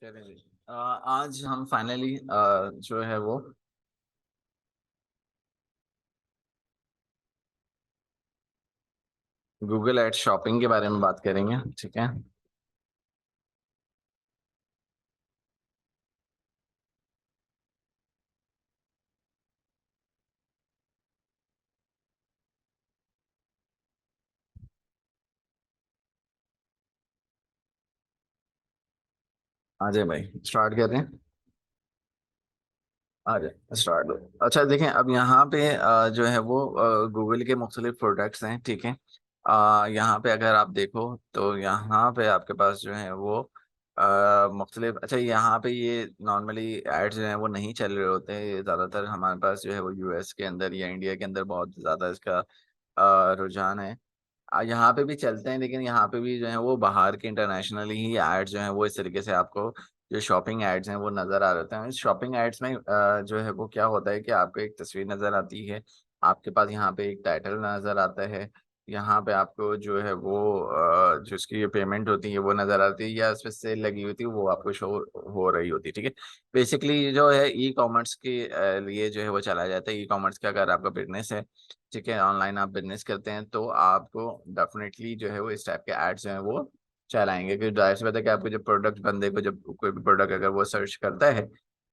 चलिए जी। आज हम फाइनली जो है वो गूगल एड शॉपिंग के बारे में बात करेंगे। ठीक है। आ जाए भाई, स्टार्ट कर रहे हैं। आ जाए स्टार्ट। अच्छा देखें, अब यहाँ पे जो है वो गूगल के मुख्तलिफ प्रोडक्ट्स हैं। ठीक है। यहाँ पे अगर आप देखो तो यहाँ पे आपके पास जो है वो मुख्तलिफ, अच्छा यहाँ पे ये नॉर्मली एड्स जो हैं वो नहीं चल रहे होते हैं। ये ज़्यादातर हमारे पास जो है वो यूएस के अंदर या इंडिया के अंदर बहुत ज़्यादा इसका रुझान है। यहाँ पे भी चलते हैं, लेकिन यहाँ पे भी जो है वो बाहर के इंटरनेशनली ही एड्स जो हैं वो इस तरीके से आपको जो शॉपिंग एड्स हैं वो नज़र आ रहे हैं। इस शॉपिंग एड्स में जो है वो क्या होता है कि आपको एक तस्वीर नज़र आती है, आपके पास यहाँ पे एक टाइटल नज़र आता है, यहाँ पे आपको जो है वो जो इसकी ये पेमेंट होती है वो नज़र आती है, या इस पे सेल लगी होती है वो आपको शो हो रही होती है। ठीक है। बेसिकली जो है ई कॉमर्स के लिए जो है वो चला जाता है। ई कॉमर्स का अगर आपका बिजनेस है, ठीक है, ऑनलाइन आप बिजनेस करते हैं, तो आपको डेफिनेटली जो है वो इस टाइप के एड्स जो है वो चलाएंगे। क्योंकि जाहिर सी बात है कि आपको जब प्रोडक्ट, बंदे को जब कोई भी प्रोडक्ट अगर वो सर्च करता है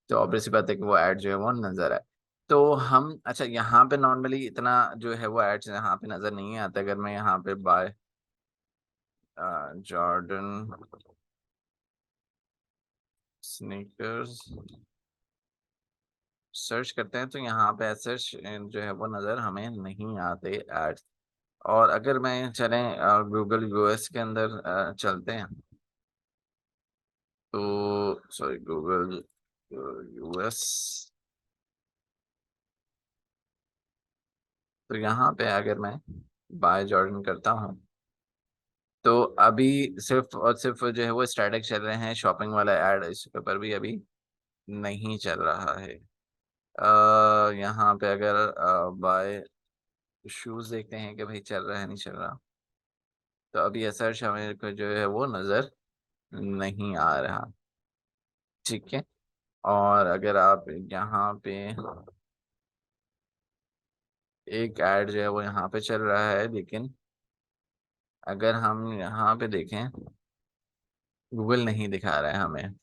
तो ऑब्वियस सी बात है कि वो ऐड जो है वो नजर आए। तो हम, अच्छा यहाँ पे नॉर्मली इतना जो है वो एड्स यहाँ पे नजर नहीं आता। अगर मैं यहाँ पे बाय जॉर्डन स्नीकर्स सर्च करते हैं तो यहाँ पे सर्च जो है वो नज़र हमें नहीं आते एड्स। और अगर मैं चलें गूगल यूएस के अंदर चलते हैं, तो सॉरी गूगल यूएस, तो यहाँ पे अगर मैं बाय जॉर्डन करता हूँ तो अभी सिर्फ और सिर्फ जो है वो स्टैटिक चल रहे हैं। शॉपिंग वाला ऐड इस पर भी अभी नहीं चल रहा है। यहाँ पे अगर बाय शूज देखते हैं कि भाई चल रहा है नहीं चल रहा, तो अभी ऐसा हमें को जो है वो नज़र नहीं आ रहा। ठीक है। और अगर आप यहाँ पे एक ऐड जो है वो यहाँ पे चल रहा है, लेकिन अगर हम यहाँ पे देखें, गूगल नहीं दिखा रहा है हमें।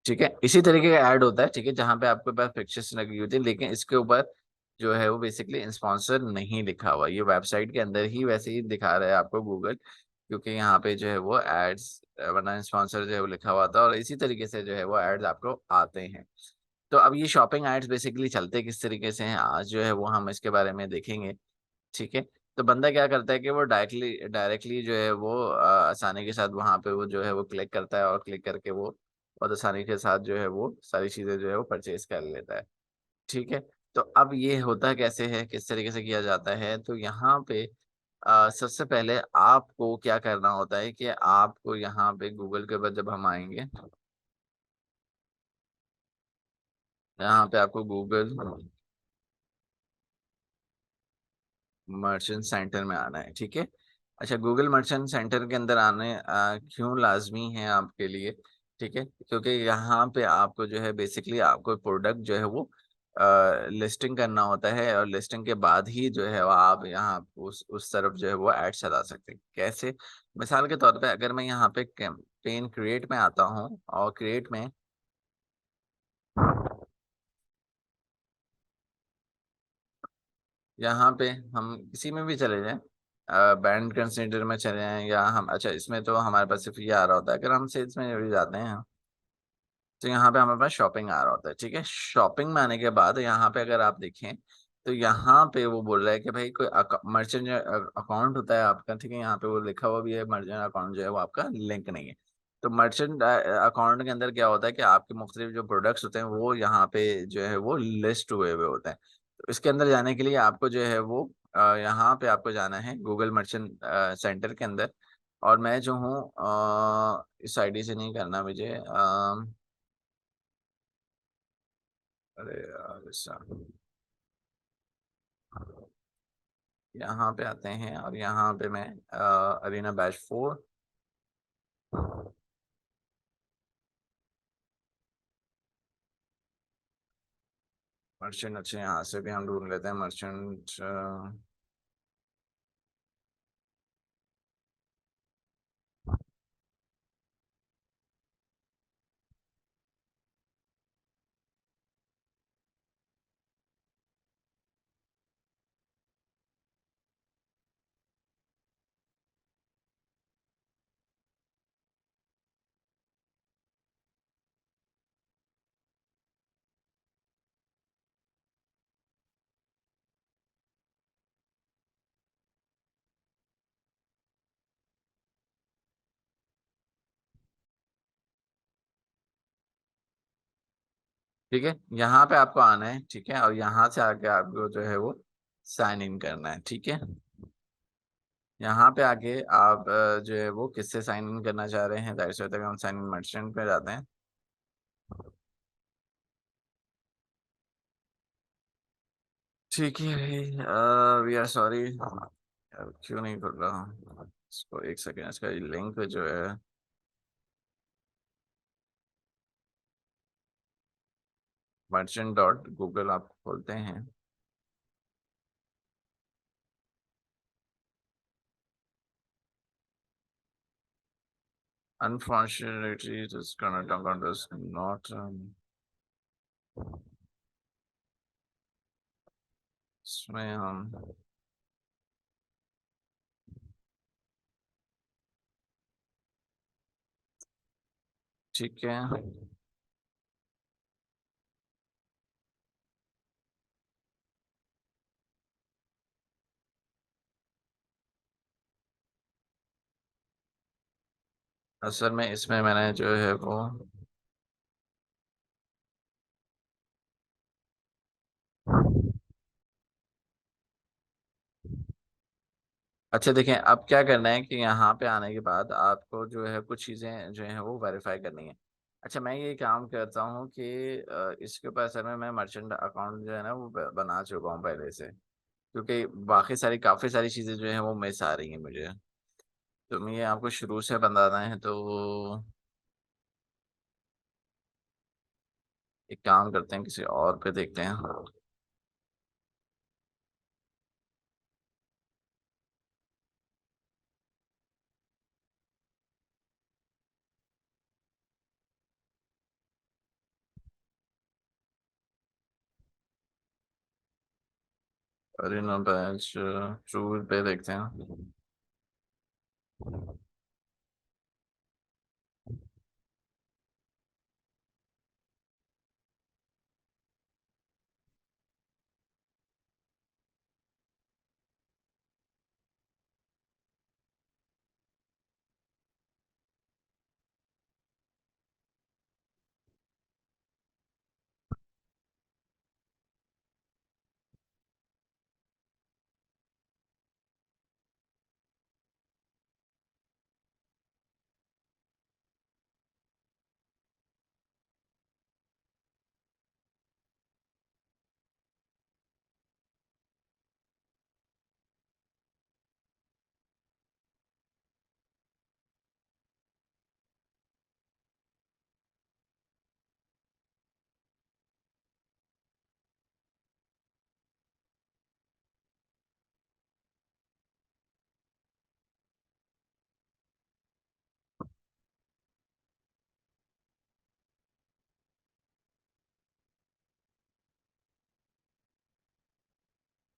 ठीक है। इसी तरीके का ऐड होता है, ठीक है, जहाँ पे आपके पास पिक्चर्स लगी होती है, लेकिन इसके ऊपर जो है वो बेसिकली स्पॉन्सर नहीं लिखा हुआ। ये वेबसाइट के अंदर ही वैसे ही दिखा रहा है आपको गूगल, क्योंकि यहाँ पे जो है वो एड्स, वरना स्पॉन्सर जो है वो लिखा हुआ था। और इसी तरीके से जो है वो एड्स आपको आते हैं। तो अब ये शॉपिंग एड्स बेसिकली चलते किस तरीके से हैं, आज जो है वो हम इसके बारे में देखेंगे। ठीक है। तो बंदा क्या करता है कि वो डायरेक्टली डायरेक्टली जो है वो आसानी के साथ वहां पे वो जो है वो क्लिक करता है, और क्लिक करके वो बहुत आसानी के साथ जो है वो सारी चीजें जो है वो परचेज कर लेता है। ठीक है। तो अब ये होता कैसे है, किस तरीके से किया जाता है, तो यहाँ पे सबसे पहले आपको क्या करना होता है कि आपको यहाँ पे गूगल के ऊपर जब हम आएंगे, यहाँ पे आपको गूगल मर्चेंट सेंटर में आना है। ठीक है। अच्छा, गूगल मर्चेंट सेंटर के अंदर आने क्यों लाजमी है आपके लिए? ठीक है, क्योंकि यहाँ पे आपको जो है बेसिकली आपको प्रोडक्ट जो है वो लिस्टिंग करना होता है, और लिस्टिंग के बाद ही जो है वो आप यहाँ उस तरफ जो है वो ऐड चला सकते हैं। कैसे? मिसाल के तौर पे अगर मैं यहाँ पे कैंपेन क्रिएट में आता हूँ, और क्रिएट में यहाँ पे हम किसी में भी चले जाएं, बैंड कंसिडर में चले जाएं, या हम, अच्छा इसमें तो हमारे पास सिर्फ ये आ रहा होता है। अगर हम सेल्स में भी जाते हैं तो यहाँ पे हमारे पास शॉपिंग आ रहा होता है। ठीक है। शॉपिंग में आने के बाद यहाँ पे अगर आप देखें तो यहाँ पे वो बोल रहा है कि भाई कोई मर्चेंट अकाउंट होता है आपका, ठीक है, यहाँ पे वो लिखा हुआ भी है मर्चेंट अकाउंट जो है वो आपका लिंक नहीं है। तो मर्चेंट अकाउंट के अंदर क्या होता है कि आपके मुख्तलिफ जो प्रोडक्ट्स होते हैं वो यहाँ पे जो है वो लिस्ट हुए हुए होते हैं। तो इसके अंदर जाने के लिए आपको जो है वो यहाँ पे आपको जाना है गूगल मर्चेंट सेंटर के अंदर। और मैं जो हूँ इस आईडी से नहीं करना मुझे, अरे यार ऐसा, यहाँ पे आते हैं और यहाँ पे मैं अरीना बैच 4, मर्चेंट, अच्छे यहाँ से भी हम ढूंढ लेते हैं मर्चेंट। ठीक है, यहाँ पे आपको आना है, ठीक है, और यहाँ से आके आपको जो है वो साइन इन करना है, ठीक है। यहाँ पे आके आप जो है वो किससे साइन इन करना चाह रहे हैं, दैट्स व्हाई हम साइन इन मर्चेंट पे जाते हैं। ठीक है वी आर सॉरी, क्यों नहीं खुल रहा इसको, एक सेकेंड, इसका लिंक जो है merchant.google आप खोलते हैं। Unfortunately, this current account is not इसमें हम, ठीक है। असल में इसमें मैंने जो है वो, अच्छा देखें, अब क्या करना है कि यहाँ पे आने के बाद आपको जो है कुछ चीज़ें जो है वो वेरीफाई करनी है। अच्छा, मैं ये काम करता हूँ कि इसके ऊपर असल में मैं मर्चेंट अकाउंट जो है ना वो बना चुका हूँ पहले से, क्योंकि बाकी सारी काफ़ी सारी चीज़ें जो है वो मिस आ रही हैं मुझे। तो मैं ये आपको शुरू से बताना है, तो एक काम करते हैं, किसी और पे देखते हैं। अरे ना बैच, ट्रू पे देखते हैं।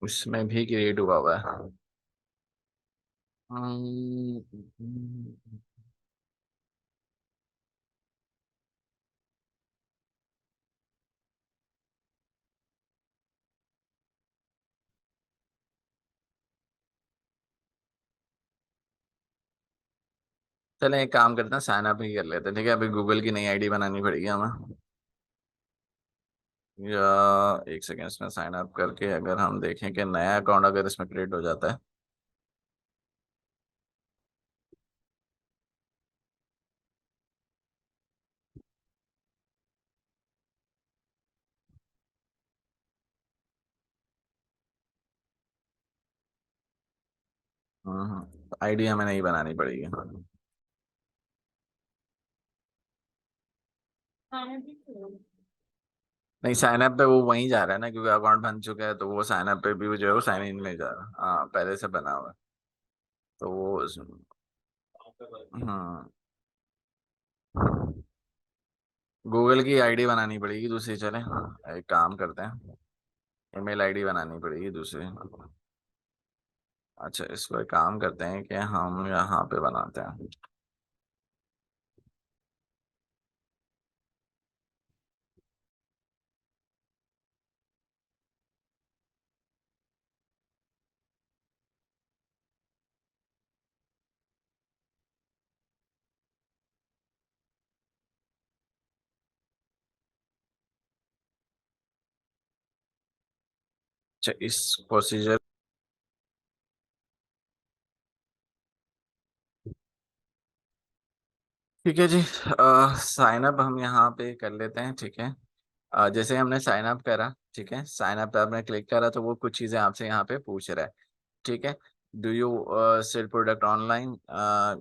उसमें भी क्रिएट हुआ हुआ है। हम्म, चलें एक काम करते हैं, साइन अप ही कर लेते हैं, ठीक है। अभी गूगल की नई आईडी बनानी पड़ेगी हमें, या एक सेकेंड, इसमें साइन अप करके अगर हम देखें कि नया अकाउंट अगर इसमें क्रिएट हो जाता है। आईडी हमें नहीं बनानी पड़ेगी। नहीं, साइन अप पे वो वहीं जा रहा है ना, क्योंकि अकाउंट बन चुका है, तो वो साइन अप पे भी वो जो है वो साइन इन में जा रहा है। हाँ, पहले से बना हुआ है। तो वो हाँ, गूगल की आईडी बनानी पड़ेगी दूसरी। चले, एक काम करते हैं, ईमेल आईडी बनानी पड़ेगी दूसरी। अच्छा, इस पर काम करते हैं कि हम यहाँ पे बनाते हैं। अच्छा, इस प्रोसीजर। ठीक है जी, साइन अप हम यहाँ पे कर लेते हैं, ठीक है। जैसे हमने साइन अप करा, ठीक है, साइन अप पे आपने क्लिक करा तो वो कुछ चीज़ें आपसे यहाँ पे पूछ रहा है, ठीक है। Do you sell product online?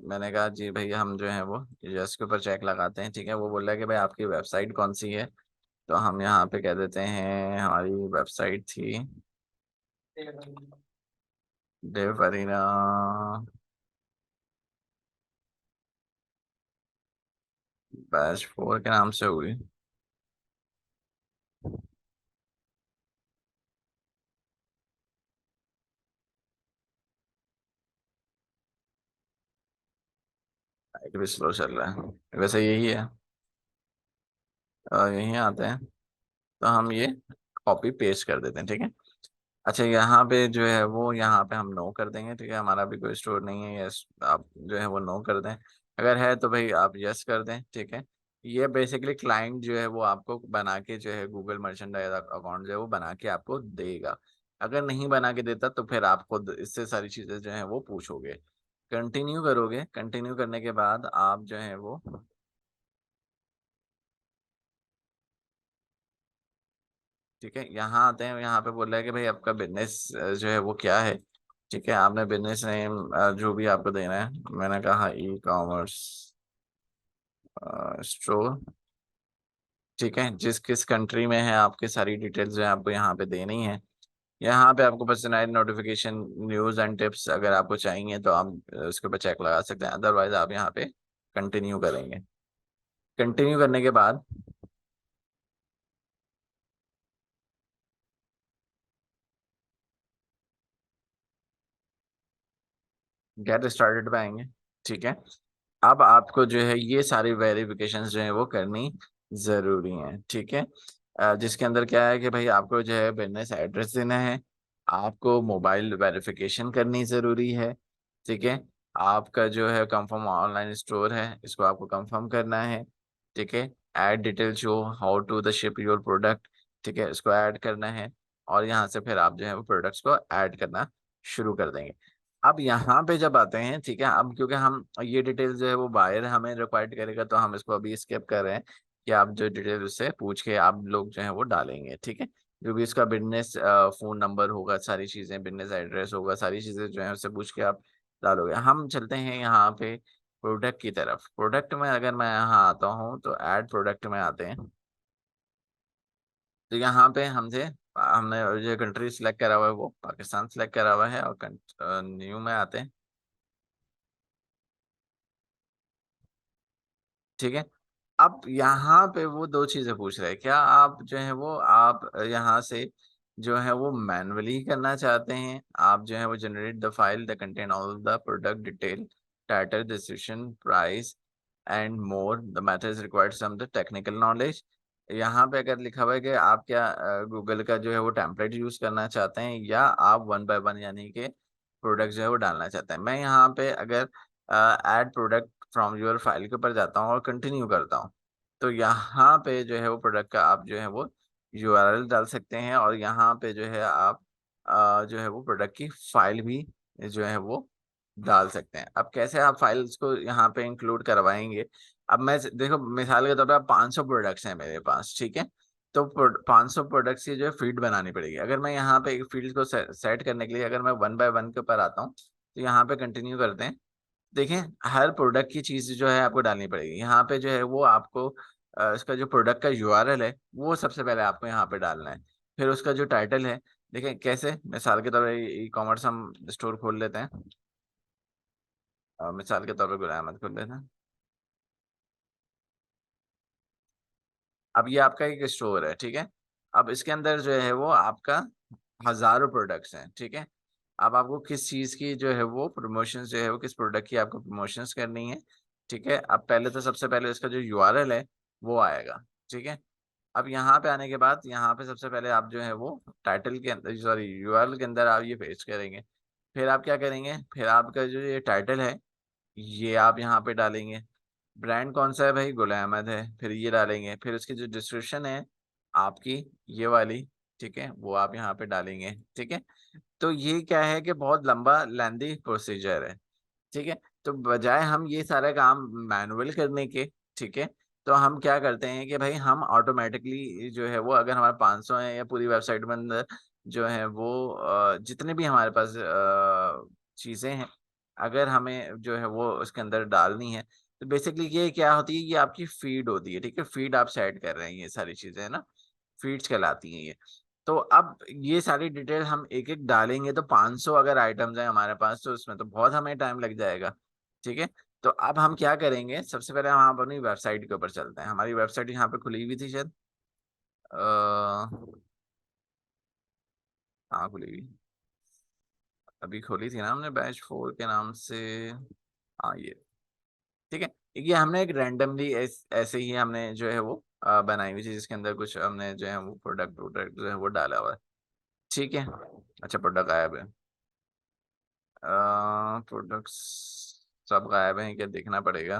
मैंने कहा जी भाई, हम जो है वो यस के ऊपर चेक लगाते हैं, ठीक है। वो बोल रहा है कि भाई आपकी वेबसाइट कौन सी है, तो हम यहाँ पे कह देते हैं हमारी वेबसाइट थी देवरीना बैच 4 के नाम से हुई। एक भी स्लो चल रहा है, वैसे यही है। यही आते हैं, तो हम ये कॉपी पेस्ट कर देते हैं, ठीक है। अच्छा, यहाँ पे जो है वो यहाँ पे हम नो कर देंगे, ठीक है। हमारा भी कोई स्टोर नहीं है, यस आप जो है वो नो कर दें। अगर है तो भाई आप यस कर दें, ठीक है। ये बेसिकली क्लाइंट जो है वो आपको बना के जो है गूगल मर्चेंडाइज अकाउंट जो है वो बना के आपको देगा। अगर नहीं बना के देता तो फिर आप खुद इससे सारी चीज़ें जो है वो पूछोगे। कंटिन्यू करोगे, कंटिन्यू करने के बाद आप जो है वो, ठीक है, यहाँ आते हैं। यहाँ पे बोल रहा है कि भाई आपका बिजनेस जो है वो क्या है, ठीक है। आपने बिजनेस नेम जो भी आपको देना है, मैंने कहा ई कॉमर्स स्टोर, ठीक है। जिस किस कंट्री में है, आपकी सारी डिटेल्स जो है आपको यहाँ पे देनी है। यहाँ पे आपको personalize notification, news and tips अगर आपको चाहिए तो आप उसके ऊपर चेक लगा सकते हैं, अदरवाइज आप यहाँ पे कंटिन्यू करेंगे। कंटिन्यू करने के बाद गेट स्टार्टेड पे आएंगे, ठीक है। अब आपको जो है ये सारी वेरिफिकेशंस जो है वो करनी जरूरी है, ठीक है। जिसके अंदर क्या है कि भाई आपको जो है बिजनेस एड्रेस देना है, आपको मोबाइल वेरिफिकेशन करनी जरूरी है, ठीक है। आपका जो है कंफर्म ऑनलाइन स्टोर है, इसको आपको कंफर्म करना है, ठीक है। Add detail show how to the ship your product, ठीक है, इसको ऐड करना है। और यहाँ से फिर आप जो है वो प्रोडक्ट्स को ऐड करना शुरू कर देंगे। अब यहाँ पे जब आते हैं, ठीक है, अब क्योंकि हम ये डिटेल जो है वो बायर हमें रिक्वायर्ड करेगा, तो हम इसको अभी स्किप कर रहे हैं कि आप जो डिटेल उससे पूछ के आप लोग जो है वो डालेंगे, ठीक है। जो भी इसका बिजनेस फोन नंबर होगा, सारी चीजें, बिजनेस एड्रेस होगा, सारी चीजें जो है उससे पूछ के आप डालोगे। हम चलते हैं यहाँ पे प्रोडक्ट की तरफ। प्रोडक्ट में अगर मैं यहाँ आता हूँ तो ऐड प्रोडक्ट में आते हैं। तो यहाँ पे हमसे हमने जो कंट्री सिलेक्ट करा हुआ है वो पाकिस्तान सिलेक्ट करा हुआ है, और न्यू में आते हैं, ठीक है। अब यहाँ पे वो दो चीजें पूछ रहे हैं, क्या आप जो है वो आप यहाँ से जो है वो मैन्युअली करना चाहते हैं, आप जो है वो generate the file the contain all the product detail title description price and more the matter is required some the technical knowledge. यहाँ पे अगर लिखा हुआ है कि आप क्या गूगल का जो है वो टेम्पलेट यूज करना चाहते हैं, या आप वन बाय वन यानी कि प्रोडक्ट जो है वो डालना चाहते हैं। मैं यहाँ पे अगर add product from your file के ऊपर जाता हूँ और कंटिन्यू करता हूँ, तो यहाँ पे जो है वो प्रोडक्ट का आप जो है वो यूआरएल डाल सकते हैं, और यहाँ पे जो है आप जो है वो प्रोडक्ट की फाइल भी जो है वो डाल सकते हैं। अब कैसे आप फाइल्स को यहाँ पे इंक्लूड करवाएंगे? अब मैं देखो, मिसाल के तौर पर 500 प्रोडक्ट्स हैं मेरे पास, ठीक है। तो 500 प्रोडक्ट्स की जो है फीड बनानी पड़ेगी। अगर मैं यहाँ पे एक फील्ड को सेट करने के लिए अगर मैं वन बाय वन के ऊपर आता हूँ, तो यहाँ पे कंटिन्यू करते हैं। देखें, हर प्रोडक्ट की चीज जो है आपको डालनी पड़ेगी। यहाँ पे जो है वो आपको इसका जो प्रोडक्ट का यूआरएल है वो सबसे पहले आपको यहाँ पे डालना है। फिर उसका जो टाइटल है, देखें कैसे, मिसाल के तौर पर ई कॉमर्स हम स्टोर खोल लेते हैं। मिसाल के तौर पर गुलाम अहमद खोल लेते हैं। अब ये आपका एक स्टोर है, ठीक है। अब इसके अंदर जो है वो आपका हजारों प्रोडक्ट्स हैं, ठीक है। अब आपको किस चीज की जो है वो प्रमोशंस जो है वो किस प्रोडक्ट की आपको प्रमोशंस करनी है, ठीक है। अब पहले तो सबसे पहले इसका जो यूआरएल है वो आएगा, ठीक है। अब यहाँ पे आने के बाद यहाँ पे सबसे पहले आप जो है वो टाइटल के अंदर, सॉरी, यूआरएल के अंदर आप ये पेस्ट करेंगे। फिर आप क्या करेंगे, फिर आपका जो ये टाइटल है ये आप यहाँ पे डालेंगे। ब्रांड कौन सा है भाई, गुलाम अहमद है, फिर ये डालेंगे। फिर उसकी जो डिस्क्रिप्शन है आपकी, ये वाली, ठीक है, वो आप यहाँ पे डालेंगे, ठीक है। तो ये क्या है कि बहुत लंबा लेंदी प्रोसीजर है, ठीक है। तो बजाय हम ये सारा काम मैनुअल करने के, ठीक है, तो हम क्या करते हैं कि भाई हम ऑटोमेटिकली जो है वो, अगर हमारे 500 है या पूरी वेबसाइट में अंदर जो है वो जितने भी हमारे पास चीज़ें हैं, अगर हमें जो है वो उसके अंदर डालनी है, तो बेसिकली ये क्या होती है, ये आपकी फीड होती है, ठीक है। फीड आप सेट कर रहे हैं, ये सारी चीज़ें है ना, फीड्स कहलाती हैं ये। तो अब ये सारी डिटेल हम एक एक डालेंगे, तो 500 अगर आइटम्स हैं हमारे पास, तो उसमें तो बहुत हमें टाइम लग जाएगा, ठीक है। तो अब हम क्या करेंगे, सबसे पहले हम अपनी वेबसाइट के ऊपर चलते हैं। हमारी वेबसाइट यहाँ पे खुली हुई थी शायद, हाँ खुली हुई, अभी खोली थी ना हमने, बैच 4 के नाम से। हाँ ये, ठीक है। ये हमने एक रैंडमली ऐसे ही हमने जो है वो बनाई हुई थी, जिसके अंदर कुछ हमने जो है वो प्रोडक्ट प्रोडक्ट जो है वो डाला हुआ है, ठीक है। अच्छा, प्रोडक्ट गायब है, प्रोडक्ट्स सब गायब हैं क्या, देखना पड़ेगा।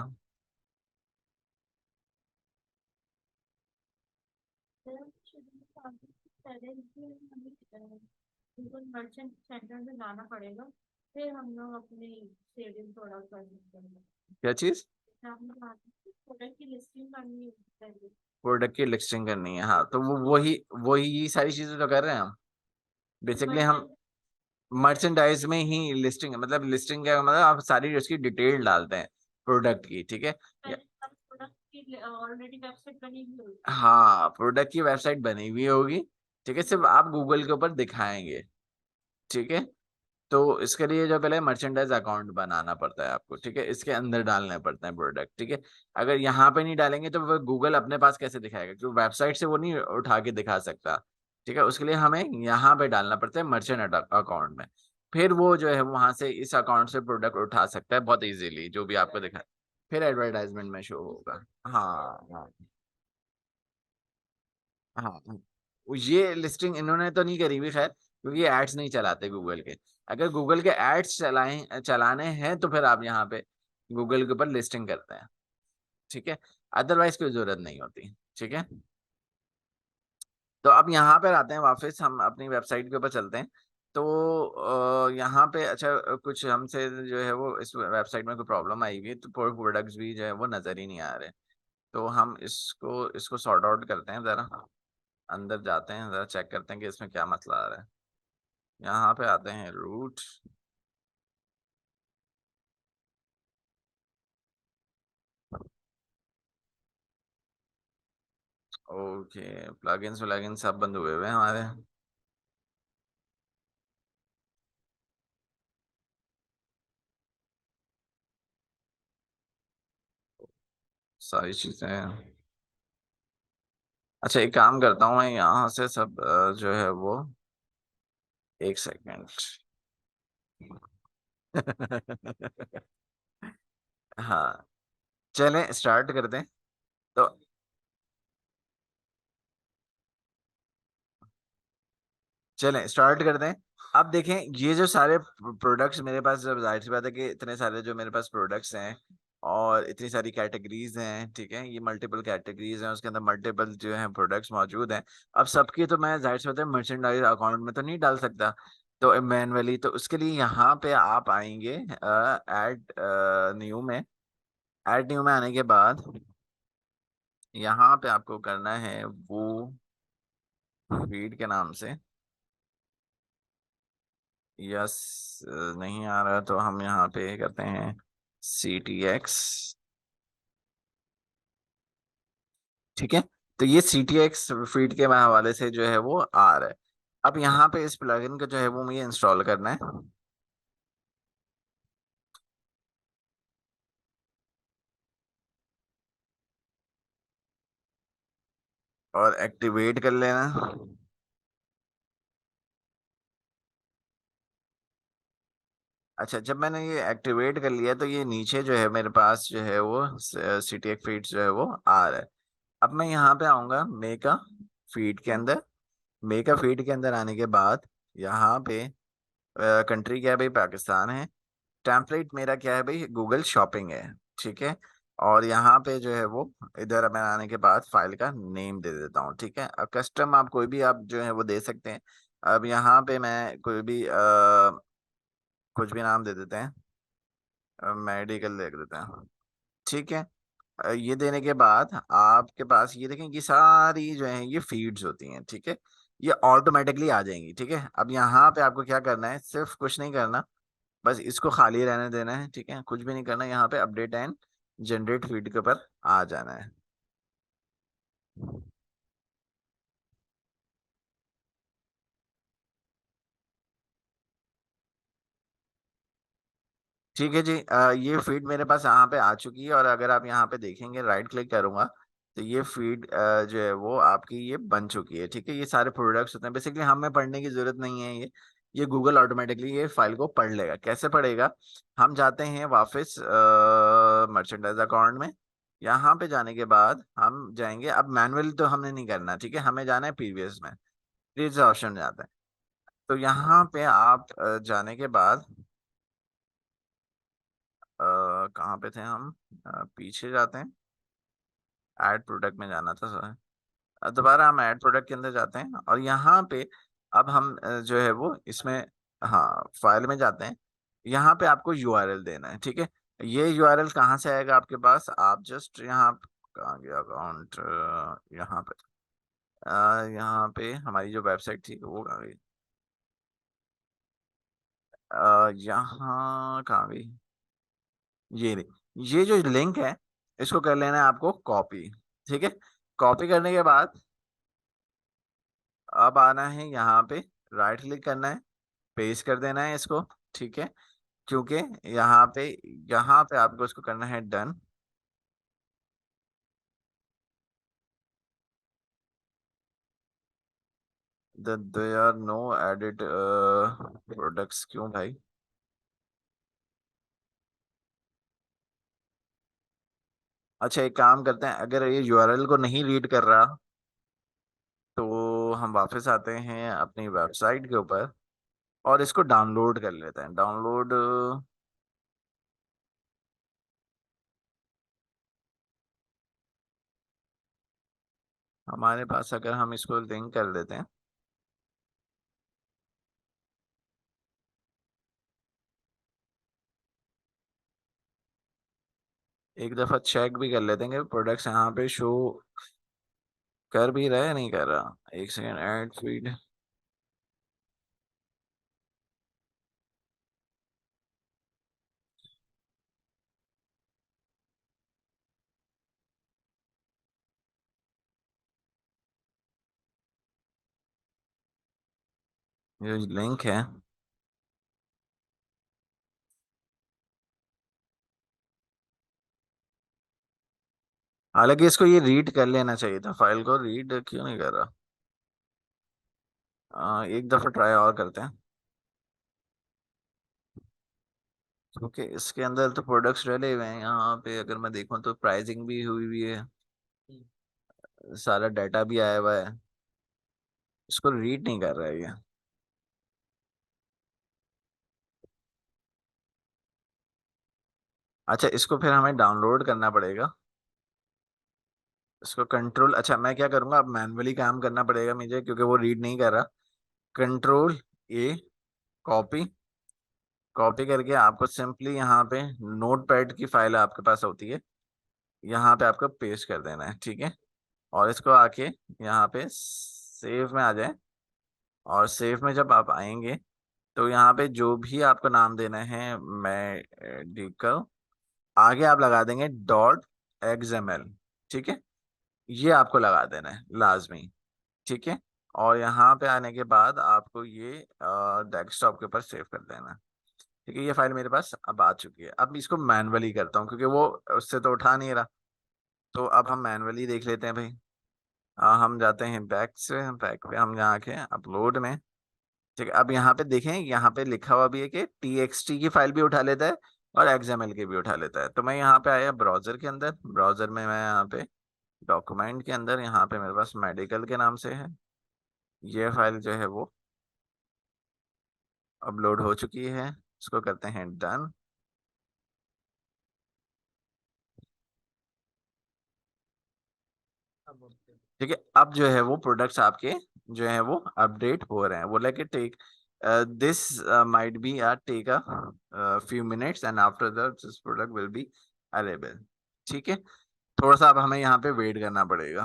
गूगल मर्चेंट सेंटर में जाना पड़ेगा, फिर हम लोग अपनी सेविंग थोड़ा कर सकते हैं। क्या चीज, आपने कहा था प्रोडक्ट की लिस्टिंग करनी है। प्रोडक्ट की लिस्टिंग करनी है, हाँ, तो वो वही वही सारी चीजें तो कर रहे हैं हम। बेसिकली हम मर्चेंट मर्चेंडाइज में ही लिस्टिंग, मतलब लिस्टिंग क्या मतलब, आप सारी उसकी डिटेल डालते हैं प्रोडक्ट की, ठीक है। प्रोडक्ट की ऑलरेडी वेबसाइट बनी हुई होती है। हाँ, प्रोडक्ट की वेबसाइट बनी हुई होगी, ठीक है, सिर्फ आप गूगल के ऊपर दिखाएंगे, ठीक है। तो इसके लिए जो पहले मर्चेंडाइज अकाउंट बनाना पड़ता है आपको, ठीक है, इसके अंदर डालने पड़ते हैं प्रोडक्ट, ठीक है। अगर यहाँ पे नहीं डालेंगे तो वो गूगल अपने पास कैसे दिखाएगा, क्योंकि वेबसाइट से वो नहीं उठा के दिखा सकता, ठीक है। उसके लिए हमें यहाँ पे डालना पड़ता है मर्चेंट अकाउंट में। फिर वो जो है वहां से इस अकाउंट से प्रोडक्ट उठा सकता है बहुत इजीली, जो भी आपको दिखा, फिर एडवर्टाइजमेंट में शो होगा। हाँ हाँ हाँ हाँ। ये लिस्टिंग इन्होंने तो नहीं करी हुई खैर, क्योंकि ये एड्स नहीं चलाते गूगल के। अगर गूगल के एड्स चलाने हैं तो फिर आप यहाँ पे गूगल के ऊपर लिस्टिंग करते हैं, ठीक है। अदरवाइज कोई जरूरत नहीं होती, ठीक है। तो अब यहाँ पर आते हैं वापस, हम अपनी वेबसाइट के ऊपर चलते हैं। तो यहाँ पे अच्छा, कुछ हमसे जो है वो इस वेबसाइट में कोई प्रॉब्लम आई हुई है, तो प्रोडक्ट्स भी जो है वो नजर ही नहीं आ रहे। तो हम इसको इसको सॉर्ट आउट करते हैं जरा, अंदर जाते हैं, जरा चेक करते हैं कि इसमें क्या मसला आ रहा है। यहाँ पे आते हैं रूट, ओके, प्लगइन्स व्लगइन्स सब बंद हुए हुए हैं हमारे, सारी चीजें। अच्छा, एक काम करता हूँ मैं यहाँ से सब जो है वो, एक सेकेंड। हाँ, चलें स्टार्ट कर दें। तो चलें स्टार्ट कर दें। अब देखें, ये जो सारे प्रोडक्ट्स मेरे पास, जब जाहिर सी बात है कि इतने सारे जो मेरे पास प्रोडक्ट्स हैं और इतनी सारी कैटेगरीज हैं, ठीक है, ये मल्टीपल कैटेगरीज हैं, उसके अंदर मल्टीपल जो है प्रोडक्ट्स मौजूद हैं। अब सबकी तो मैं जाहिर सी बात है मर्चेंडाइज अकाउंट में तो नहीं डाल सकता, तो मैनुअली, तो उसके लिए यहाँ पे आप आएंगे ऐड न्यू में। ऐड न्यू में आने के बाद यहाँ पे आपको करना है वो फीड के नाम से, यस, नहीं आ रहा तो हम यहाँ पे करते हैं CTX, ठीक है। तो ये CTX फीड के हवाले से जो है वो आ रहा है। अब यहाँ पे इस प्लगइन का जो है वो मुझे इंस्टॉल करना है और एक्टिवेट कर लेना। अच्छा, जब मैंने ये एक्टिवेट कर लिया तो ये नीचे जो है मेरे पास जो है वो CTX फीड जो है वो आ रहा है। अब मैं यहाँ पे आऊंगा मेका फीड के अंदर। मेका फीड के अंदर आने के बाद यहाँ पे कंट्री क्या है भाई, पाकिस्तान है। टेम्पलेट मेरा क्या है भाई, गूगल शॉपिंग है। ठीक है। और यहाँ पे जो है वो इधर मैं आने के बाद फाइल का नेम दे देता हूँ। ठीक है। अब कस्टम आप कोई भी आप जो है वो दे सकते हैं। अब यहाँ पे मैं कोई भी कुछ भी नाम दे देते हैं, मेडिकल लिख देते हैं। ठीक है। ये देने के बाद आपके पास ये देखें, ये सारी जो है ये फीड्स होती हैं। ठीक है। ये ऑटोमेटिकली आ जाएंगी। ठीक है। अब यहाँ पे आपको क्या करना है, सिर्फ कुछ नहीं करना, बस इसको खाली रहने देना है। ठीक है। कुछ भी नहीं करना, यहाँ पे अपडेट एंड जनरेट फीड के ऊपर आ जाना है। ठीक है जी। ये फीड मेरे पास यहाँ पे आ चुकी है, और अगर आप यहाँ पे देखेंगे, राइट क्लिक करूंगा तो ये फीड जो है वो आपकी ये बन चुकी है। ठीक है। ये सारे प्रोडक्ट्स होते हैं, बेसिकली हमें पढ़ने की जरूरत नहीं है। ये गूगल ऑटोमेटिकली ये फाइल को पढ़ लेगा। कैसे पढ़ेगा, हम जाते हैं वापस मर्चेंडाइज अकाउंट में। यहाँ पे जाने के बाद हम जाएंगे, अब मैनुअली तो हमने नहीं करना। ठीक है। हमें जाना है प्रीवियस में, प्रीवियस ऑप्शन जाता है। तो यहाँ पे आप जाने के बाद कहाँ पे थे हम, पीछे जाते हैं, ऐड प्रोडक्ट में जाना था सर। दोबारा हम ऐड प्रोडक्ट के अंदर जाते हैं और यहाँ पे अब हम जो है वो इसमें, हाँ, फाइल में जाते हैं। यहाँ पे आपको यूआरएल देना है। ठीक है। ये यूआरएल कहाँ से आएगा आपके पास, आप जस्ट यहाँ, कहाँ गया अकाउंट, यहाँ पे यहाँ पे हमारी जो वेबसाइट थी वो कहाँ गई, यहाँ कहाँ गई, ये नहीं, ये जो लिंक है इसको कर लेना है आपको कॉपी। ठीक है। कॉपी करने के बाद अब आना है यहाँ पे, राइट क्लिक करना है, पेस्ट कर देना है इसको। ठीक है। क्योंकि यहाँ पे आपको इसको करना है done. There are no added products, क्यों भाई। अच्छा, एक काम करते हैं, अगर ये यूआरएल को नहीं रीड कर रहा तो हम वापस आते हैं अपनी वेबसाइट के ऊपर और इसको डाउनलोड कर लेते हैं। डाउनलोड, हमारे पास अगर हम इसको लिंक कर देते हैं, एक दफा चेक भी कर लेते हैं कि प्रोडक्ट्स यहाँ पे शो कर भी रहा है नहीं कर रहा। एक सेकेंड, ऐड फीड, ये लिंक है। हालांकि इसको ये रीड कर लेना चाहिए था, फाइल को रीड क्यों नहीं कर रहा। एक दफा ट्राई और करते हैं, क्योंकि इसके अंदर तो प्रोडक्ट्स डले हुए हैं। यहाँ पे अगर मैं देखूँ तो प्राइसिंग भी हुई हुई है, सारा डाटा भी आया हुआ है, इसको रीड नहीं कर रहा है ये। अच्छा, इसको फिर हमें डाउनलोड करना पड़ेगा। इसको कंट्रोल, अच्छा मैं क्या करूंगा, अब मैन्युअली काम करना पड़ेगा मुझे क्योंकि वो रीड नहीं कर रहा। कंट्रोल ए, कॉपी, कॉपी करके आपको सिंपली यहाँ पे नोट पैड की फाइल आपके पास होती है, यहाँ पे आपको पेस्ट कर देना है। ठीक है। और इसको आके यहाँ पे सेव में आ जाए, और सेव में जब आप आएंगे तो यहाँ पे जो भी आपको नाम देना है, मेडिकल, आगे आप लगा देंगे डॉट एक्सएमएल। ठीक है। ये आपको लगा देना है लाजमी। ठीक है। और यहाँ पे आने के बाद आपको ये डेस्कटॉप के ऊपर सेव कर देना है। ठीक है, ये फाइल मेरे पास अब आ चुकी है। अब इसको मैनुअली करता हूँ क्योंकि वो उससे तो उठा नहीं रहा। तो अब हम मैनुअली देख लेते हैं भाई। हम जाते हैं बैक से, बैक पे हम यहाँ के अपलोड में। ठीक है, अब यहाँ पे देखें, यहाँ पे लिखा हुआ भी है कि TXT की फाइल भी उठा लेता है और XML की भी उठा लेता है। तो मैं यहाँ पे आया ब्राउजर के अंदर, ब्राउजर में मैं यहाँ पे डॉक्यूमेंट के अंदर, यहाँ पे मेरे पास मेडिकल के नाम से है। ये फाइल जो है वो अपलोड हो चुकी है। इसको करते हैं डन। ठीक है, अब जो है वो प्रोडक्ट्स आपके जो है वो अपडेट हो रहे हैं। वो like take this might be take a few minutes and after that this product will be available. ठीक है, थोड़ा सा अब हमें यहाँ पे वेट करना पड़ेगा।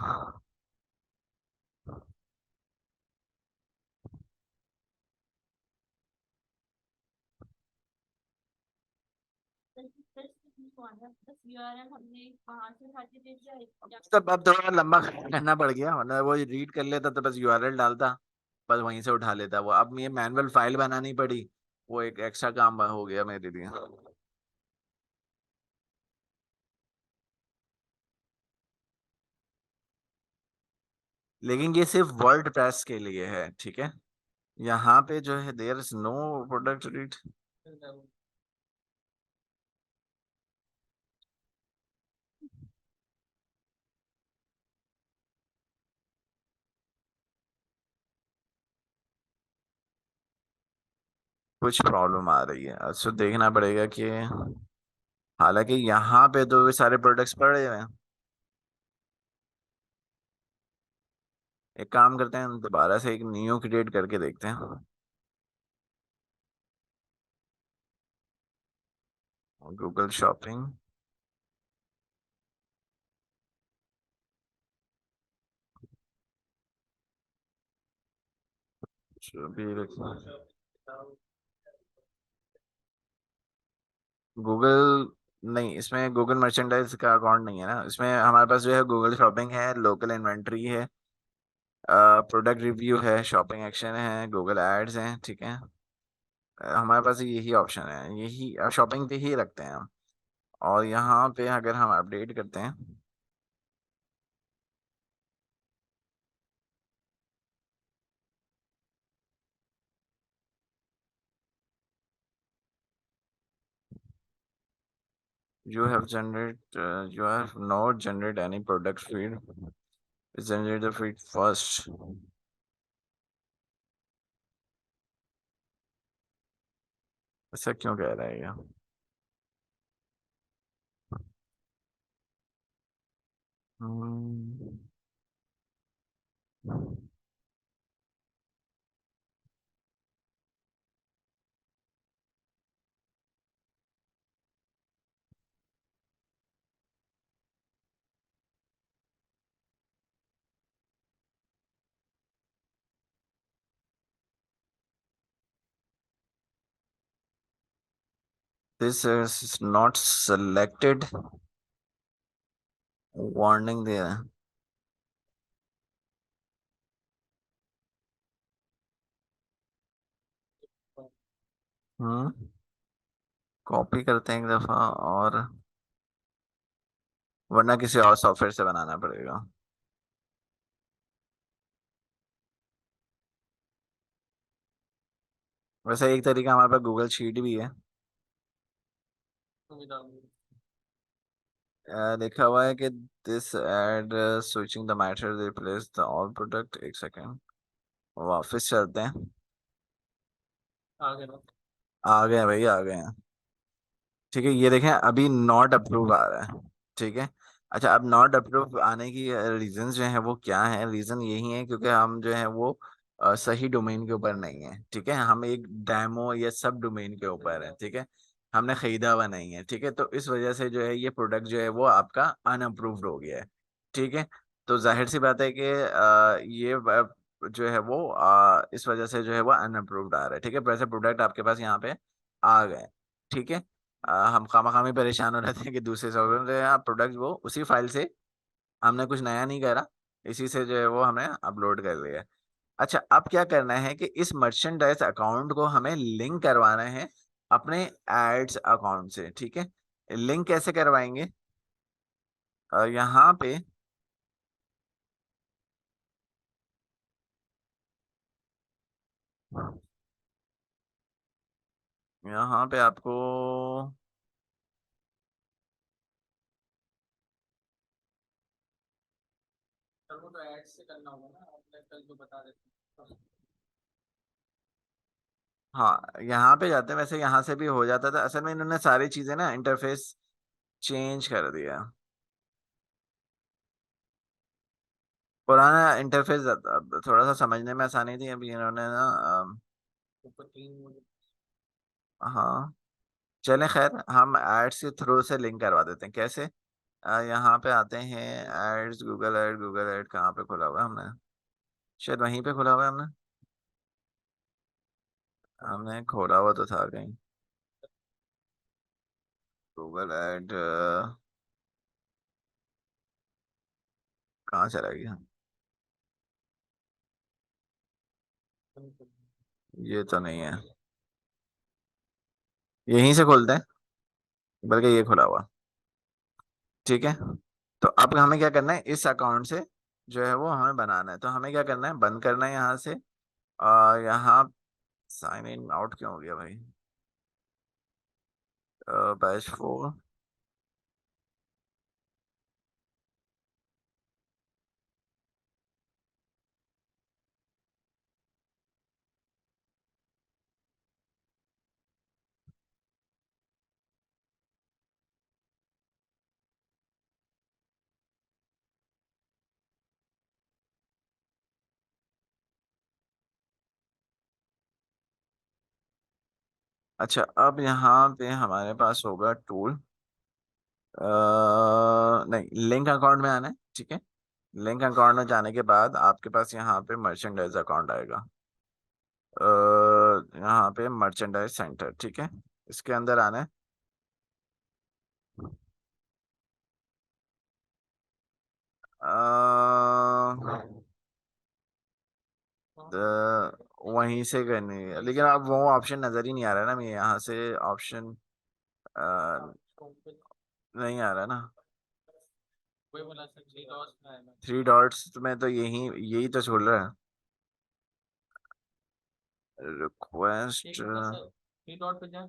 बस यूआरएल हमने वहां से उठा के दे दिया या तब अब थोड़ा लंबा करना पड़ गया, वरना वो रीड कर लेता तो बस URL डालता, बस वहीं से उठा लेता वो। अब ये मैनुअल फाइल बनानी पड़ी, वो एक एक्स्ट्रा काम हो गया मेरे लिए। लेकिन ये सिर्फ वर्ड प्रेस के लिए है। ठीक है, यहाँ पे जो है there is no product read. कुछ प्रॉब्लम आ रही है, अच्छा देखना पड़ेगा कि, हालांकि यहाँ पे तो वे सारे प्रोडक्ट्स पड़े हुए हैं। एक काम करते हैं, दोबारा से एक न्यू क्रिएट करके देखते हैं। गूगल शॉपिंग जो भी गूगल, नहीं इसमें गूगल मर्चेंडाइज का अकाउंट नहीं है ना इसमें। हमारे पास जो है गूगल शॉपिंग है, लोकल इन्वेंट्री है, प्रोडक्ट रिव्यू है, शॉपिंग एक्शन है, गूगल एड्स हैं। ठीक है, हमारे पास यही ऑप्शन है, यही शॉपिंग पे ही रखते हैं हम। और यहाँ पे अगर हम अपडेट करते हैं, you have generate you have not generate any product feed, generate the feed first। ऐसा क्यों कह रहा है ये? Hmm. This is not selected, warning there। Hmm, copy करते हैं एक दफा, और वरना किसी और सॉफ्टवेयर से बनाना पड़ेगा। वैसे एक तरीका हमारे पास गूगल शीट भी है। लिखा हुआ है कि this add switching the matter replace the all product. एक सेकेंड, वापस चलते हैं। आ गए भाई, आ गए हैं। ठीक है, ये देखें अभी नॉट अप्रूव आ रहा है। ठीक है, अच्छा अब नॉट अप्रूव आने की रीजन जो है वो क्या है? रीजन यही है क्योंकि हम जो है वो सही डोमेन के ऊपर नहीं है। ठीक है, हम एक डेमो या सब डोमेन के ऊपर है। ठीक है, हमने खरीदा हुआ नहीं है। ठीक है, तो इस वजह से जो है ये प्रोडक्ट जो है वो आपका अनअप्रूव्ड हो गया है। ठीक है, तो जाहिर सी बात है कि ये जो है वो इस वजह से जो है वो अनअप्रूव्ड आ रहा है। ठीक है, वैसे प्रोडक्ट आपके पास यहाँ पे आ गए। ठीक है, हम खामा खामी परेशान हो रहे थे कि दूसरे सर्वर में आप प्रोडक्ट वो उसी फाइल से हमने कुछ नया नहीं करा, इसी से जो है वो हमने अपलोड कर लिया है। अच्छा, अब क्या करना है कि इस मर्चेंडाइज अकाउंट को हमें लिंक करवाना है अपने एड्स अकाउंट से, ठीक है। लिंक कैसे करवाएंगे? यहाँ पे, यहाँ पे आपको, सर वो तो ऐड से करना होगा ना, आपने कल जो बता रहे थे। हाँ, यहाँ पे जाते हैं, वैसे यहाँ से भी हो जाता था, असल में इन्होंने सारी चीजें ना इंटरफेस चेंज कर दिया। पुराना इंटरफेस थोड़ा सा समझने में आसानी थी, अभी इन्होंने ना ऊपर तीन, हाँ, चलें खैर, हम एड्स के थ्रू से लिंक करवा देते हैं। कैसे? यहाँ पे आते हैं, एड्स, गूगल एड कहाँ पे खुला हुआ है हमने? शायद वहीं पे खुला हुआ है हमने। हमने खोला हुआ तो था कहीं, गूगल एड कहाँ चला गया? ये तो नहीं है, यहीं से खोलते हैं, बल्कि ये खुला हुआ, ठीक है। तो अब हमें क्या करना है, इस अकाउंट से जो है वो हमें बनाना है, तो हमें क्या करना है, बंद करना है यहाँ से। यहाँ साइन इन आउट क्यों हो गया भाई? बैच 4। अच्छा, अब यहाँ पे हमारे पास होगा टूल, नहीं, लिंक अकाउंट में आना है, ठीक है। लिंक अकाउंट में जाने के बाद आपके पास यहाँ पे मर्चेंडाइज अकाउंट आएगा, यहाँ पे मर्चेंडाइज सेंटर, ठीक है, इसके अंदर आना है। वहीं से करनी है, लेकिन अब वो ऑप्शन नजर ही नहीं आ रहा है ना, मैं यहाँ से ऑप्शन नहीं आ रहा ना। वही बोला सर, थ्री डॉट्स में तो यही यही तो छोड़ रहा है, रिक्वेस्ट। थ्री डॉट पे जाए,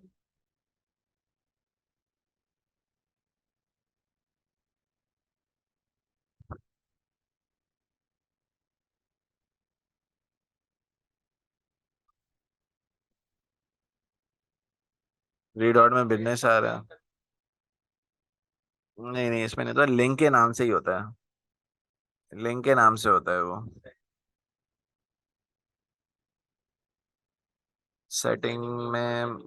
थ्री डॉट में बिजनेस आ रहा है। नहीं नहीं, इसमें नहीं, तो लिंक के नाम से ही होता है, लिंक के नाम से होता है वो। सेटिंग में,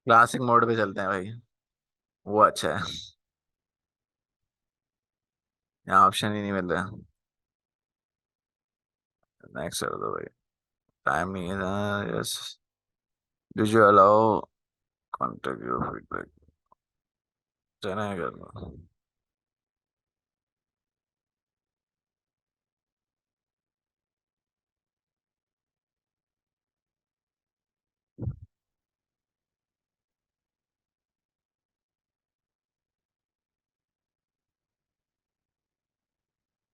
क्लासिक मोड पे चलते हैं भाई, वो अच्छा है। यहाँ ऑप्शन ही नहीं मिल रहा। नेक्स्ट कर दो भाई, टाइम नहीं है, yes. Did you allow contact your feedback, चलें करना।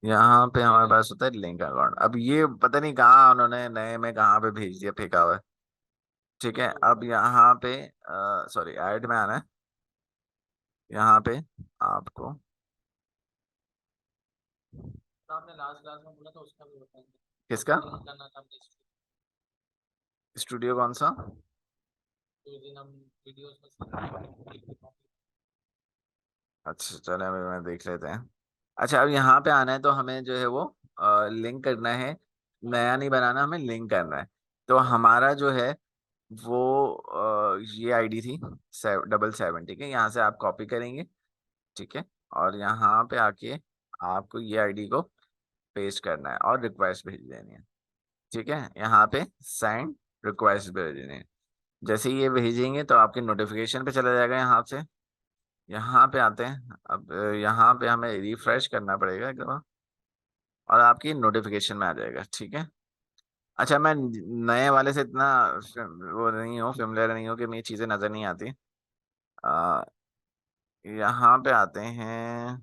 यहाँ पे हमारे पास होता है लिंक अकाउंट, अब ये पता नहीं कहाँ उन्होंने नए में कहाँ पे भेज दिया, फेंका हुआ है, ठीक है। अब यहाँ पे सॉरी, ऐड में आना है, यहाँ पे आपको, तो आपने लास्ट क्लास में बोला था उसका भी बताएंगे, किसका करना था अपने स्टूडियो, कौन सा? जो दिन हम वीडियोस में, अच्छा चले, अभी मैं देख लेते हैं। अच्छा, अब यहाँ पे आना है, तो हमें जो है वो लिंक करना है नया नहीं बनाना, हमें लिंक करना है। तो हमारा जो है वो ये आईडी थी 777, ठीक है, यहाँ से आप कॉपी करेंगे, ठीक है, और यहाँ पे आके आपको ये आईडी को पेस्ट करना है और रिक्वेस्ट भेज देनी है, ठीक है, यहाँ पे सेंड रिक्वेस्ट भेज देनी है। जैसे ही ये भेजेंगे तो आपके नोटिफिकेशन पे चला जाएगा, यहाँ से यहाँ पे आते हैं। अब यहाँ पे हमें रिफ्रेश करना पड़ेगा एक बार और आपकी नोटिफिकेशन में आ जाएगा, ठीक है। अच्छा, मैं नए वाले से इतना वो नहीं हूँ, फेमिलियर नहीं हूँ कि मेरी चीज़ें नज़र नहीं आती। आ, यहाँ पे आते हैं,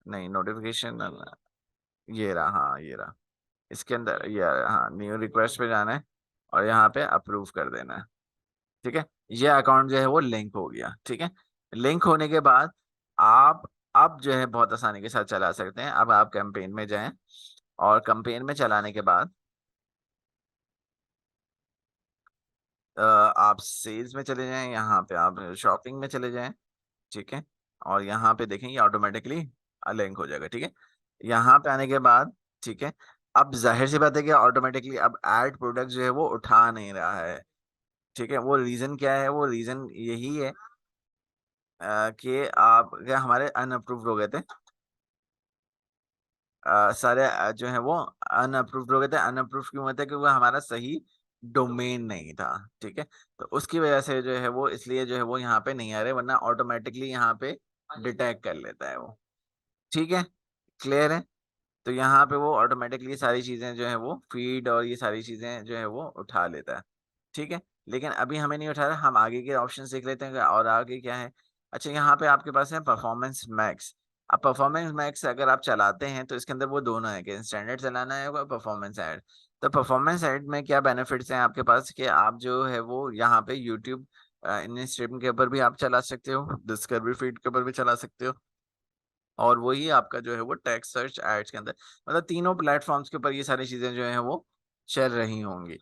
नहीं नोटिफिकेशन, ये रहा, हाँ ये रहा, इसके अंदर ये हाँ, न्यू रिक्वेस्ट पे जाना है और यहाँ पे अप्रूव कर देना है, ठीक है। ये अकाउंट जो है वो लिंक हो गया, ठीक है। लिंक होने के बाद आप अब जो है बहुत आसानी के साथ चला सकते हैं। अब आप कैंपेन में जाएं और कैंपेन में चलाने के बाद आप सेल्स में चले जाएं, यहाँ पे आप शॉपिंग में चले जाएं, ठीक है, और यहाँ पे देखें ये ऑटोमेटिकली लिंक हो जाएगा, ठीक है। यहाँ पे आने के बाद, ठीक है, अब जाहिर सी बात है कि ऑटोमेटिकली अब ऐड प्रोडक्ट जो है वो उठा नहीं रहा है, ठीक है। वो रीजन क्या है? वो रीजन यही है कि आप क्या हमारे अनअप्रूव्ड हो गए थे, सारे जो है वो अनअप्रूव्ड हो गए थे। अनअप्रूव्ड क्यों हुए थे? क्योंकि हमारा सही डोमेन नहीं था, ठीक है। तो उसकी वजह से जो है वो, इसलिए जो है वो यहाँ पे नहीं आ रहे, वरना ऑटोमेटिकली यहाँ पे डिटेक्ट कर लेता है वो, ठीक है। क्लियर है? तो यहाँ पे वो ऑटोमेटिकली सारी चीजें जो है वो फीड और ये सारी चीजें जो है वो उठा लेता है, ठीक है। लेकिन अभी हमें नहीं उठा रहा, हम आगे के ऑप्शन देख लेते हैं और आगे क्या है। अच्छा, यहाँ पे आपके पास है परफॉर्मेंस मैक्स। अब परफॉर्मेंस मैक्स अगर आप चलाते हैं तो इसके अंदर वो दोनों है कि स्टैंडर्ड चलाना है और परफॉर्मेंस ऐड। तो परफॉर्मेंस ऐड में क्या बेनिफिट्स हैं आपके पास कि आप जो है वो यहाँ पे यूट्यूब इंस्टाग्राम के ऊपर भी आप चला सकते हो, डिस्कवरी फीड के ऊपर भी चला सकते हो, और वही आपका जो है वो टेक्स्ट सर्च एड्स के अंदर, मतलब तीनों प्लेटफॉर्म्स के ऊपर ये सारी चीजें जो है वो चल रही होंगी।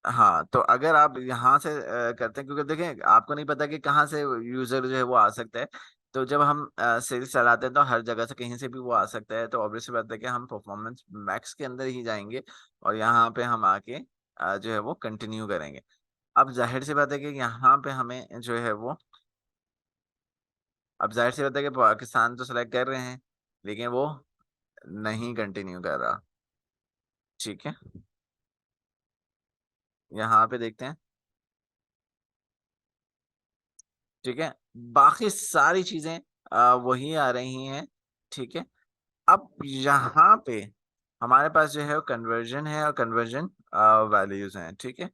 हाँ, तो अगर आप यहाँ से करते हैं, क्योंकि देखें आपको नहीं पता कि कहाँ से यूजर जो है वो आ सकता है। तो जब हम सेल्स चलाते हैं तो हर जगह से कहीं से भी वो आ सकता है, तो ऑब्वियस बात है कि हम परफॉर्मेंस मैक्स के अंदर ही जाएंगे और यहाँ पे हम आके जो है वो कंटिन्यू करेंगे। अब जाहिर सी बात है कि यहाँ पे हमें जो है वो, अब जाहिर सी बात है कि पाकिस्तान तो सेलेक्ट कर रहे हैं लेकिन वो नहीं कंटिन्यू कर रहा, ठीक है। यहाँ पे देखते हैं, ठीक है, बाकी सारी चीजें वही आ रही हैं, ठीक है। अब यहाँ पे हमारे पास जो है कन्वर्जन है और कन्वर्जन वैल्यूज हैं, ठीक है।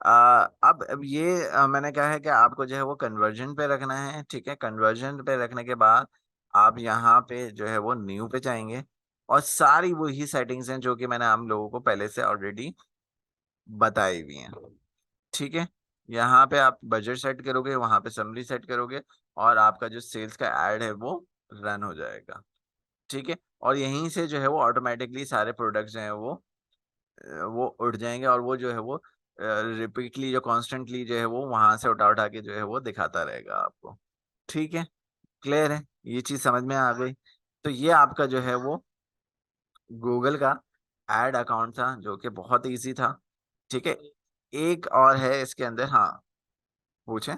अब ये मैंने कहा है कि आपको जो है वो कन्वर्जन पे रखना है, ठीक है। कन्वर्जन पे रखने के बाद आप यहाँ पे जो है वो न्यू पे जाएंगे और सारी वही सेटिंग्स हैं जो कि मैंने हम लोगों को पहले से ऑलरेडी बताई हुई हैं, ठीक है। यहाँ पे आप बजट सेट करोगे, वहां पे समरी सेट करोगे और आपका जो सेल्स का एड है वो रन हो जाएगा, ठीक है। और यहीं से जो है वो ऑटोमेटिकली सारे प्रोडक्ट्स जो हैं वो उठ जाएंगे और वो जो है वो रिपीटली जो कॉन्स्टेंटली जो है वो वहां से उठा उठा के जो है वो दिखाता रहेगा आपको, ठीक है। क्लियर है? ये चीज समझ में आ गई? तो ये आपका जो है वो गूगल का एड अकाउंट था जो कि बहुत इजी था, ठीक है। एक और है इसके अंदर, हाँ पूछे,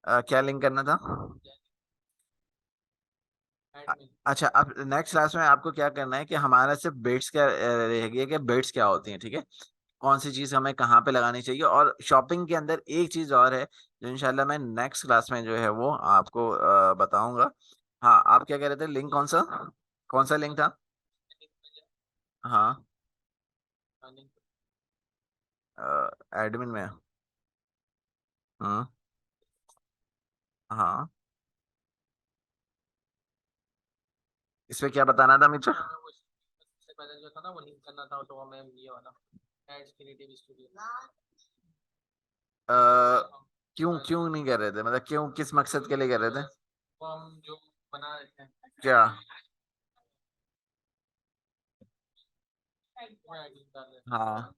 क्या लिंक करना था? अच्छा, अब नेक्स्ट क्लास में आपको क्या करना है कि हमारा सिर्फ बिट्स क्या रह गया कि बिट्स क्या होती हैं, ठीक है। कौन सी चीज हमें कहाँ पे लगानी चाहिए, और शॉपिंग के अंदर एक चीज और है जो इंशाल्लाह मैं नेक्स्ट क्लास में जो है वो आपको बताऊंगा। हाँ, आप क्या कह रहे थे? लिंक कौन सा लिंक था? हाँ, एडमिन में। हाँ, हाँ, इस पे क्या बताना था मुझे? अ, क्यों क्यों नहीं कर रहे थे, मतलब क्यों, किस मकसद के लिए कर रहे थे? क्या? हाँ,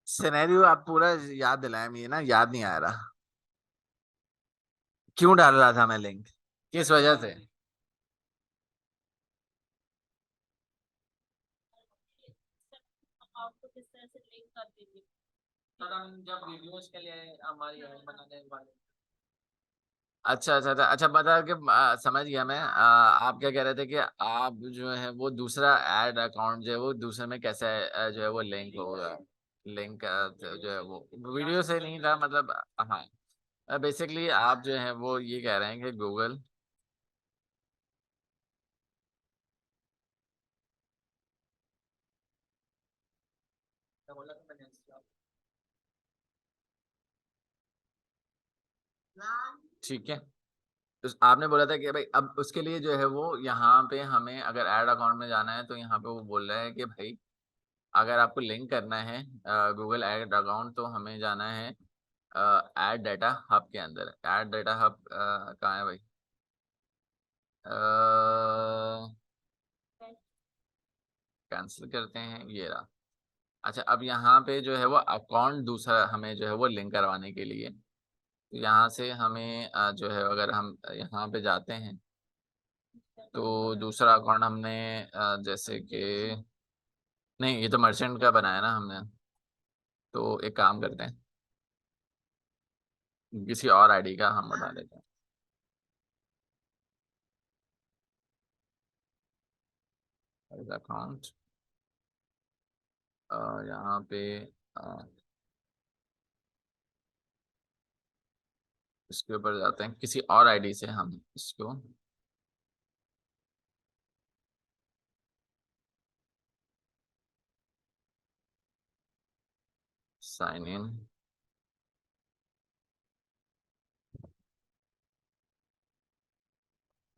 सिनेरियो आप पूरा याद दिलाया, मुझे ना याद नहीं आ रहा। क्यों डाल रहा था मैं लिंक, किस वजह से? आपको किस तरह से लिंक कर देंगे। सर हम जब वीडियोस के लिए हमारी ऐड बनाने वाले। अच्छा अच्छा अच्छा अच्छा, बता के समझ गया मैं। आप क्या कह रहे थे कि आप जो है वो दूसरा एड अकाउंट जो है वो दूसरे में कैसे जो है वो लिंक होगा। लिंक जो है वो वीडियो से नहीं था मतलब। हाँ, बेसिकली आप जो है वो ये कह रहे हैं कि गूगल। ठीक है, तो आपने बोला था कि भाई अब उसके लिए जो है वो यहाँ पे हमें अगर ऐड अकाउंट में जाना है तो यहाँ पे वो बोल रहा है कि भाई अगर आपको लिंक करना है गूगल ऐड अकाउंट तो हमें जाना है ऐड डाटा हब के अंदर। ऐड डाटा हब कहाँ है भाई? कैंसिल करते हैं, ये रहा। अच्छा, अब यहाँ पे जो है वो अकाउंट दूसरा हमें जो है वो लिंक करवाने के लिए, तो यहाँ से हमें जो है अगर हम यहाँ पे जाते हैं तो दूसरा अकाउंट हमने जैसे कि नहीं, ये तो मर्चेंट का बनाया ना हमने। तो एक काम करते हैं, किसी और आईडी का हम बता देते हैं अकाउंट। यहाँ पे अ, इसके ऊपर जाते हैं, किसी और आईडी से हम इसको साइन इन।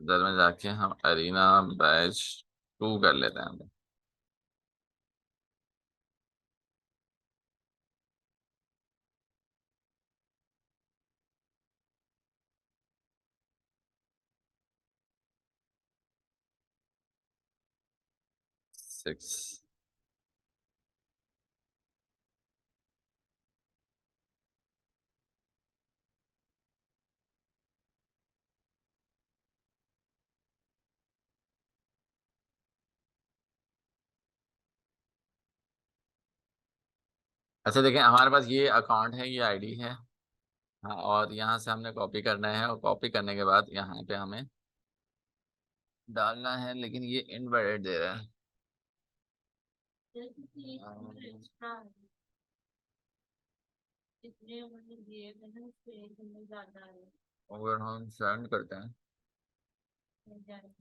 इधर में जाके हम अरीना बैच 2 कर लेते हैं। 6। अच्छा देखिए, हमारे पास ये अकाउंट है, ये आईडी है। हाँ, और यहाँ से हमने कॉपी करना है और कॉपी करने के बाद यहाँ पे हमें डालना है, लेकिन ये इनवैलिड दे रहा है। जैसे कि एक्स्ट्रा जितने उन्होंने दिए थे ना उससे एक हमें ज्यादा है। अगर हम सेंड करते हैं, मिल जाएगा।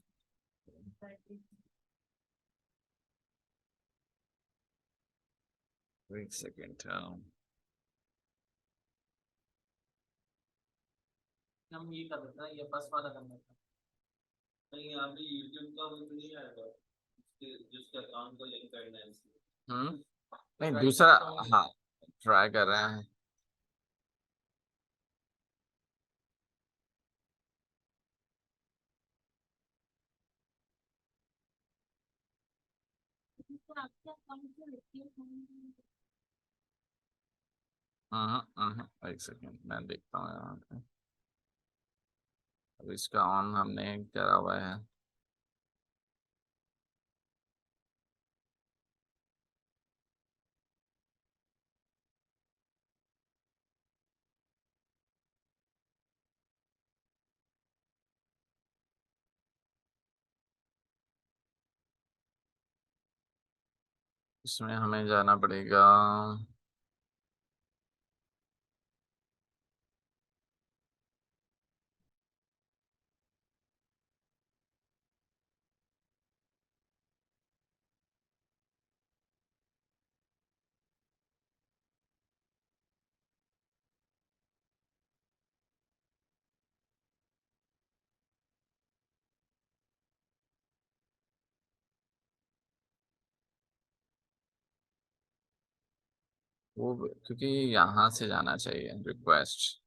एक सेकेंड। हम ये कर देते हैं, ये फर्स्ट वाला कर देते हैं। नहीं, यहाँ पे यूट्यूब का वो तो नहीं आएगा जिसके अकाउंट को लिंक करना है इसलिए। नहीं, दूसरा। हाँ, ट्राई कर रहे हैं। तो आपके अकाउंट से रुपये एक सेकेंड, मैं देखता हूँ यहाँ पे। अब इसका ऑन हमने करा हुआ है। इसमें हमें जाना पड़ेगा। वो क्योंकि यहाँ से जाना चाहिए रिक्वेस्ट।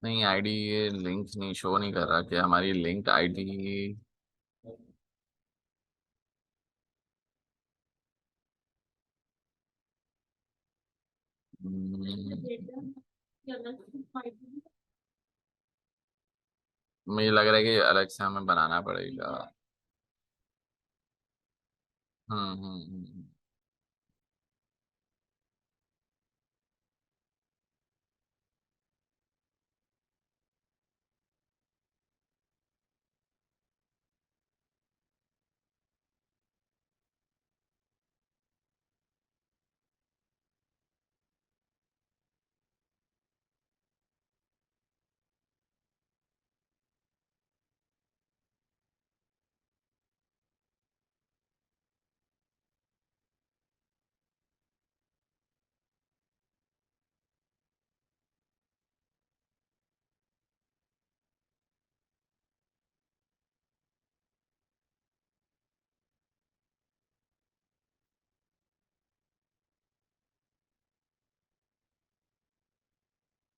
नहीं, आईडी ये लिंक नहीं शो नहीं कर रहा कि हमारी लिंक आईडी। डेटा की अलग से ID। मुझे लग रहा है कि अलग से हमें बनाना पड़ेगा। हम्म।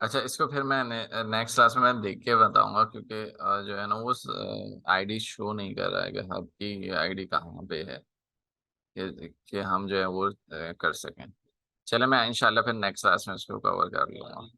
अच्छा, इसको फिर मैं नेक्स्ट क्लास में मैं देख के बताऊंगा, क्योंकि जो है ना वो आईडी शो नहीं कर रहा है कि आपकी आईडी कहाँ पे है, कि हम जो है वो कर सकें। चले, मैं इंशाल्लाह फिर नेक्स्ट क्लास में इसको कवर कर लूंगा।